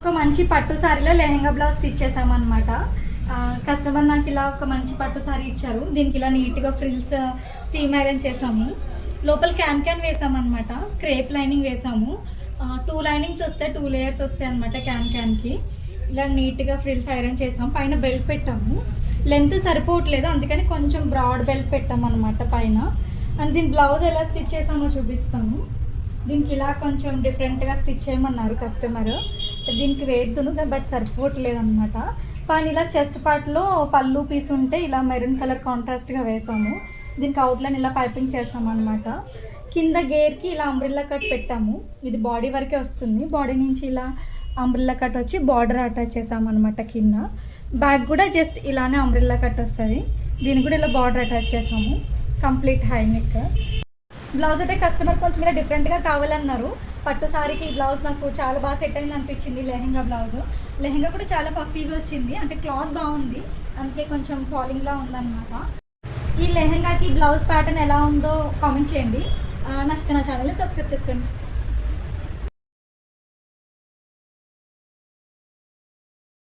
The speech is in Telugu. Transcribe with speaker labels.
Speaker 1: ఒక మంచి పట్టు సారీలో లెహంగా బ్లౌజ్ స్టిచ్ చేసామన్నమాట. కస్టమర్ నాకు ఇలా ఒక మంచి పట్టు సారీ ఇచ్చారు. దీనికి ఇలా నీట్గా ఫ్రిల్స్ స్టీమ్ ఐరన్ చేసాము. లోపల క్యాన్ వేసామన్నమాట. క్రేప్ లైనింగ్ వేసాము. 2 లైనింగ్స్ వస్తాయి, 2 లేయర్స్ వస్తాయి అనమాట. క్యాన్కి ఇలా నీట్గా ఫ్రిల్స్ ఐరన్ చేసాము. పైన బెల్ట్ పెట్టాము. లెంత్ సరిపోవట్లేదు, అందుకని కొంచెం బ్రాడ్ బెల్ట్ పెట్టాము అనమాట పైన. అండ్ దీని బ్లౌజ్ ఎలా స్టిచ్ చేసామో చూపిస్తాము. దీనికి ఇలా కొంచెం డిఫరెంట్గా స్టిచ్ చేయమన్నారు కస్టమర్. దీనికి వేద్దును బట్ సరిపోవట్లేదు అనమాట. పైన ఇలా చెస్ట్ పార్ట్లో పళ్ళు పీస్ ఉంటే ఇలా మెరూన్ కలర్ కాంట్రాస్ట్గా వేసాము. దీనికి అవుట్లైన్ ఇలా పైపింగ్ చేసాము అనమాట. కింద గేర్కి ఇలా అంబ్రిల్లా కట్ పెట్టాము. ఇది బాడీ వరకే వస్తుంది. బాడీ నుంచి ఇలా అంబ్రిల్లా కట్ వచ్చి బార్డర్ అటాచ్ చేసాము అనమాట. కింద బ్యాక్ కూడా జస్ట్ ఇలానే అంబ్రిల్లా కట్ వస్తుంది. దీనికి కూడా ఇలా బార్డర్ అటాచ్ చేసాము. Complete high neck. బ్లౌజ్ అయితే కస్టమర్ కొంచెం ఇలా డిఫరెంట్గా కావాలన్నారు. పట్టు సారీకి ఈ బ్లౌజ్ నాకు చాలా బాగా సెట్ అయింది అనిపించింది. లెహంగా బ్లౌజ్, లెహంగా కూడా చాలా పఫీగా వచ్చింది. అంటే క్లాత్ బాగుంది, అందుకే కొంచెం ఫాలింగ్లా ఉందన్నమాట. ఈ లెహంగాకి బ్లౌజ్ ప్యాటర్న్ ఎలా ఉందో కామెంట్ చేయండి. నచ్చితే నా ఛానల్ని సబ్స్క్రైబ్ చేసుకోండి.